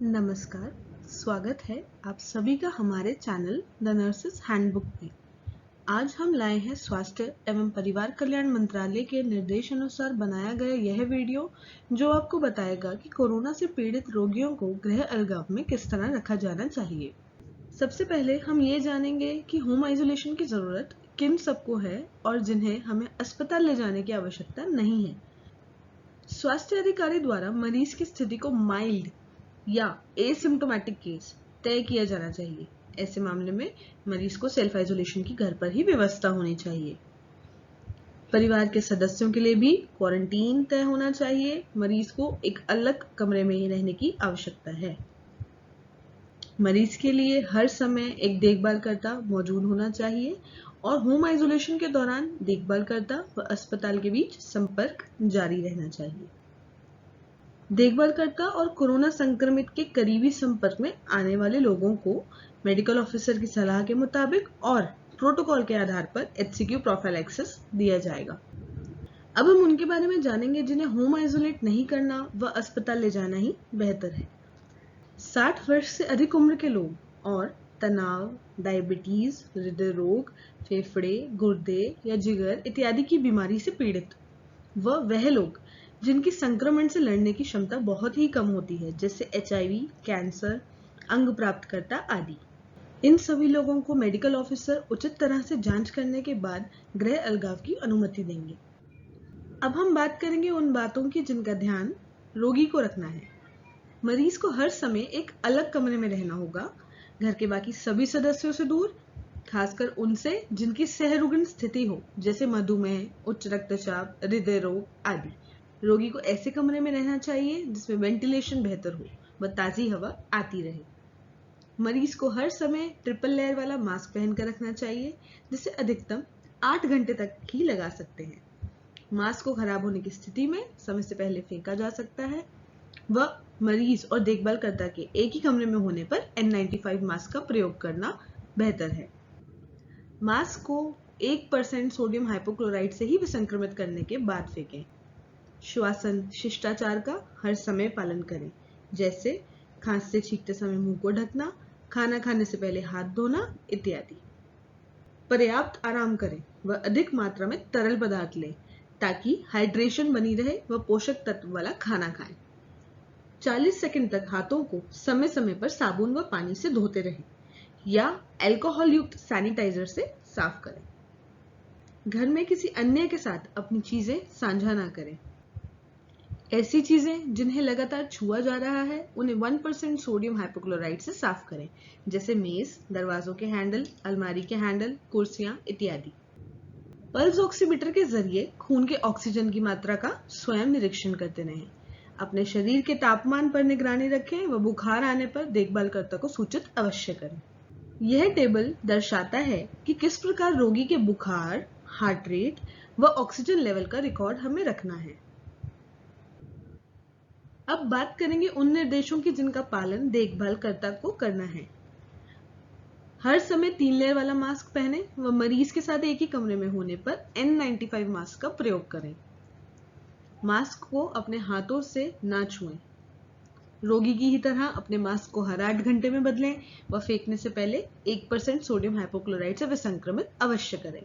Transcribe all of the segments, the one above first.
नमस्कार, स्वागत है आप सभी का हमारे चैनल द नर्सेस हैंडबुक में। आज हम लाए हैं स्वास्थ्य एवं परिवार कल्याण मंत्रालय के निर्देश अनुसार बनाया गया यह वीडियो, जो आपको बताएगा कि कोरोना से पीड़ित रोगियों को गृह अलगाव में किस तरह रखा जाना चाहिए। सबसे पहले हम ये जानेंगे कि होम आइसोलेशन की जरूरत किन सबको है और जिन्हें हमें अस्पताल ले जाने की आवश्यकता नहीं है। स्वास्थ्य अधिकारी द्वारा मरीज की स्थिति को माइल्ड या एसिम्प्टोमेटिक केस तय किया जाना चाहिए। ऐसे मामले में मरीज को सेल्फ आइसोलेशन की घर पर ही व्यवस्था होनी चाहिए। परिवार के सदस्यों के लिए भी क्वारंटीन तय होना चाहिए। मरीज को एक अलग कमरे में ही रहने की आवश्यकता है। मरीज के लिए हर समय एक देखभालकर्ता मौजूद होना चाहिए और होम आइसोलेशन के दौरान देखभालकर्ता व अस्पताल के बीच संपर्क जारी रहना चाहिए। देखभालकर्ता और कोरोना संक्रमित के करीबी संपर्क में आने वाले लोगों को मेडिकल ऑफिसर की सलाह के मुताबिक और प्रोटोकॉल के आधार पर HCQ प्रोफाइलैक्सिस दिया जाएगा। अब हम उनके बारे में जानेंगे जिन्हें होम आइसोलेट नहीं करना व अस्पताल ले जाना ही बेहतर है। 60 वर्ष से अधिक उम्र के लोग और तनाव, डायबिटीज, हृदय रोग, फेफड़े, गुर्दे या जिगर इत्यादि की बीमारी से पीड़ित व वह लोग जिनकी संक्रमण से लड़ने की क्षमता बहुत ही कम होती है, जैसे HIV, कैंसर, अंग प्राप्तकर्ता आदि। इन सभी लोगों को मेडिकल ऑफिसर उचित तरह से जांच करने के बाद गृह अलगाव की अनुमति देंगे। अब हम बात करेंगे उन बातों की जिनका ध्यान रोगी को रखना है। मरीज को हर समय एक अलग कमरे में रहना होगा, घर के बाकी सभी सदस्यों से दूर, खासकर उनसे जिनकी सहरुग्ण स्थिति हो, जैसे मधुमेह, उच्च रक्तचाप, हृदय रोग आदि। रोगी को ऐसे कमरे में रहना चाहिए जिसमें वेंटिलेशन बेहतर हो व ताजी हवा आती रहे। मरीज को हर समय ट्रिपल लेयर वाला मास्क पहनकर रखना चाहिए, जिसे अधिकतम 8 घंटे तक ही लगा सकते हैं। मास्क को खराब होने की स्थिति में समय से पहले फेंका जा सकता है व मरीज और देखभालकर्ता के एक ही कमरे में होने पर N95 मास्क का प्रयोग करना बेहतर है। मास्क को 1% सोडियम हाइपोक्लोराइड से ही विसंक्रमित करने के बाद फेंकें। श्वासन शिष्टाचार का हर समय पालन करें, जैसे खांसते छींकते समय मुंह को ढकना, खाना खाने से पहले हाथ धोना इत्यादि। पर्याप्त आराम करें व अधिक मात्रा में तरल पदार्थ लें ताकि हाइड्रेशन बनी रहे व पोषक तत्व वाला खाना खाएं। 40 सेकंड तक हाथों को समय समय पर साबुन व पानी से धोते रहें या अल्कोहल युक्त सैनिटाइजर से साफ करें। घर में किसी अन्य के साथ अपनी चीजें साझा ना करें। ऐसी चीजें जिन्हें लगातार छुआ जा रहा है उन्हें 1% सोडियम हाइपोक्लोराइड से साफ करें, जैसे मेज, दरवाजों के हैंडल, अलमारी के हैंडल, कुर्सियां इत्यादि। पल्स ऑक्सीमीटर के जरिए खून के ऑक्सीजन की मात्रा का स्वयं निरीक्षण करते रहें। अपने शरीर के तापमान पर निगरानी रखें व बुखार आने पर देखभालकर्ता को सूचित अवश्य करें। यह टेबल दर्शाता है कि किस प्रकार रोगी के बुखार, हार्ट रेट व ऑक्सीजन लेवल का रिकॉर्ड हमें रखना है। अब बात करेंगे उन निर्देशों की जिनका पालन देखभालकर्ता को करना है। हर समय 3 लेयर वाला मास्क पहने व मरीज के साथ एक ही कमरे में होने पर N95 मास्क का प्रयोग करें। मास्क को अपने हाथों से ना छुएं। रोगी की ही तरह अपने मास्क को हर 8 घंटे में बदलें व फेंकने से पहले 1% सोडियम हाइपोक्लोराइड से विसंक्रमित अवश्य करें।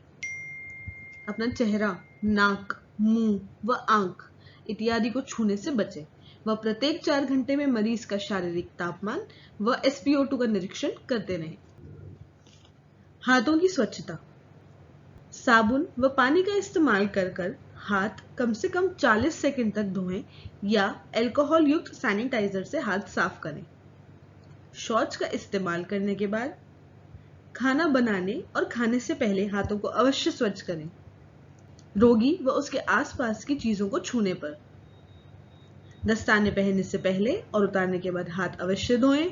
अपना चेहरा, नाक, मुंह व आंख इत्यादि को छूने से बचें व प्रत्येक 4 घंटे में मरीज का शारीरिक तापमान व SpO2 का निरीक्षण करते रहें। हाथों की स्वच्छता। साबुन व पानी का इस्तेमाल कर हाथ कम से कम 40 सेकंड तक धोएं या अल्कोहल युक्त सैनिटाइजर से हाथ साफ करें। शौच का इस्तेमाल करने के बाद खाना बनाने और खाने से पहले हाथों को अवश्य स्वच्छ करें। रोगी व उसके आसपास की चीजों को छूने पर दस्ताने पहनने से पहले और उतारने के बाद हाथ अवश्य धोएं।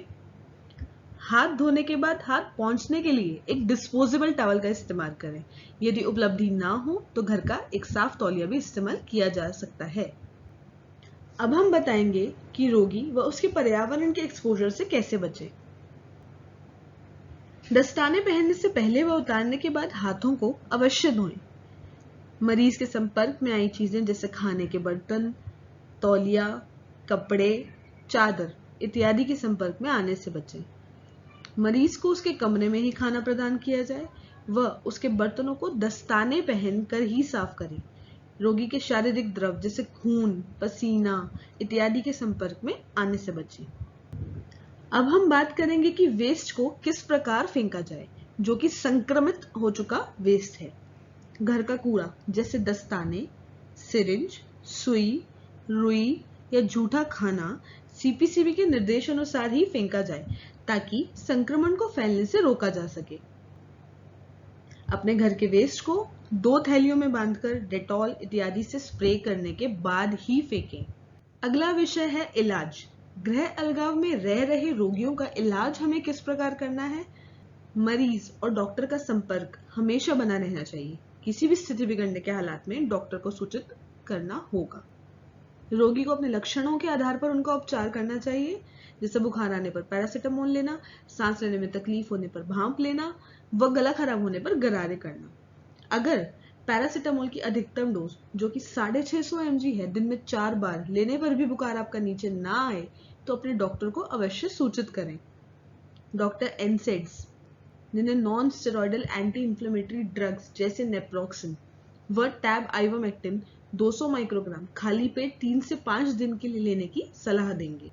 हाथ धोने के बाद हाथ पोंछने के लिए एक डिस्पोजेबल टॉवल का इस्तेमाल करें। यदि उपलब्धि ना हो तो घर का एक साफ तौलिया भी इस्तेमाल किया जा सकता है। अब हम बताएंगे कि रोगी व उसके पर्यावरण के एक्सपोजर से कैसे बचें। दस्ताने पहनने से पहले व उतारने के बाद हाथों को अवश्य धोएं। मरीज के संपर्क में आई चीजें जैसे खाने के बर्तन, तौलिया, कपड़े, चादर इत्यादि के संपर्क में आने से बचें। मरीज को उसके कमरे में ही खाना प्रदान किया जाए व उसके बर्तनों को दस्ताने पहनकर ही साफ करें। रोगी के शारीरिक द्रव जैसे खून, पसीना इत्यादि के संपर्क में आने से बचें। अब हम बात करेंगे कि वेस्ट को किस प्रकार फेंका जाए जो कि संक्रमित हो चुका वेस्ट है। घर का कूड़ा जैसे दस्ताने, सिरिंज, सुई, रुई या झूठा खाना सीपीसीबी के निर्देशानुसार ही फेंका जाए ताकि संक्रमण को फैलने से रोका जा सके। अपने घर के वेस्ट को 2 थैलियों में बांधकर डेटॉल इत्यादि से स्प्रे करने के बाद ही फेंकें। अगला विषय है इलाज। गृह अलगाव में रह रहे रोगियों का इलाज हमें किस प्रकार करना है? मरीज और डॉक्टर का संपर्क हमेशा बना रहना चाहिए। किसी भी स्थिति बिगड़ने के हालात में डॉक्टर को सूचित करना होगा। रोगी को अपने लक्षणों के आधार पर उनका उपचार करना चाहिए, जैसे बुखार आने पर पैरासीटामोल लेना, सांस लेने में तकलीफ होने पर भांप लेना व गला खराब होने पर गरारे करना। अगर पैरासीटामोल की अधिकतम डोज जो कि 650 mg है दिन में 4 बार लेने पर भी बुखार आपका नीचे ना आए तो अपने डॉक्टर को अवश्य सूचित करें। डॉक्टर एनसेड्स जिन्हें non steroidal anti inflammatory drugs जैसे नेप्रोक्सिन व टैब आइवरमेक्टिन 200 माइक्रोग्राम खाली पेट 3 से 5 दिन के लिए लेने की सलाह देंगे।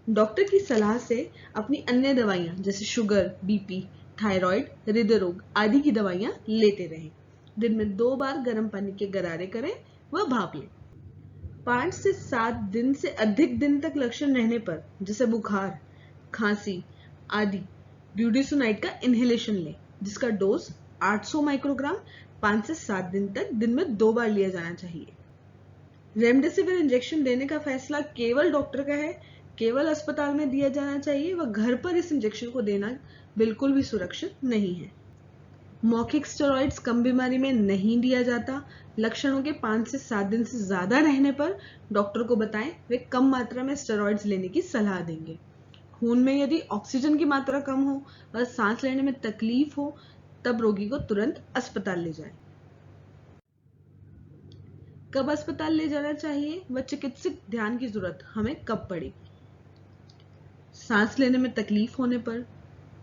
डॉक्टर की सलाह से अपनी अन्य दवाइयां जैसे शुगर, बीपी, थायराइड, हृदय रोग आदि की दवाइयां लेते रहें। दिन में 2 बार गर्म पानी के गरारे करें व भाप लें। 5 से 7 दिन से अधिक दिन तक लक्षण रहने पर जैसे बुखार, खांसी आदि ब्यूटीसोनाइड का इनहेलेशन लें, जिसका डोज 800 माइक्रोग्राम 5 से 7 दिन तक दिन में 2 बार लिया जाना चाहिए। रेमडेसिविर इंजेक्शन देने का फैसला केवल डॉक्टर का है, केवल अस्पताल में दिया जाना चाहिए व घर पर इस इंजेक्शन को देना बिल्कुल भी सुरक्षित नहीं है। मौखिक स्टेरॉइड्स कम बीमारी में नहीं दिया जाता। लक्षणों के 5 से 7 दिन से ज्यादा रहने पर डॉक्टर को बताएं, वे कम मात्रा में स्टेरॉइड्स लेने की सलाह देंगे। खून में यदि ऑक्सीजन की मात्रा कम हो व सांस लेने में तकलीफ हो तब रोगी को तुरंत अस्पताल ले जाएं। कब अस्पताल ले जाना चाहिए व चिकित्सक ध्यान की जरूरत हमें कब पड़ेगी? सांस लेने में तकलीफ होने पर,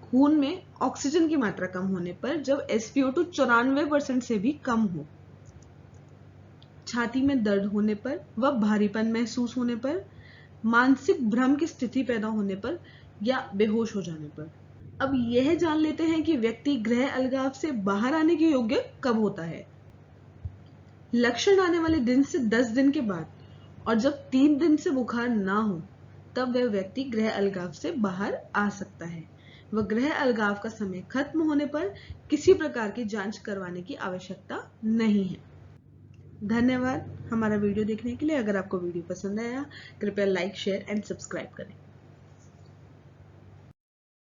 खून में ऑक्सीजन की मात्रा कम होने पर, जब SpO2 94% से भी कम हो, छाती में दर्द होने पर व भारीपन महसूस होने पर, मानसिक भ्रम की स्थिति पैदा होने पर या बेहोश हो जाने पर। अब यह जान लेते हैं कि व्यक्ति गृह अलगाव से बाहर आने के योग्य कब होता है। लक्षण आने वाले दिन से 10 दिन के बाद और जब 3 दिन से बुखार ना हो तब वह व्यक्ति गृह अलगाव से बाहर आ सकता है व गृह अलगाव का समय खत्म होने पर किसी प्रकार की जांच करवाने की आवश्यकता नहीं है। धन्यवाद हमारा वीडियो देखने के लिए। अगर आपको वीडियो पसंद आया कृपया लाइक, शेयर एंड सब्सक्राइब करें।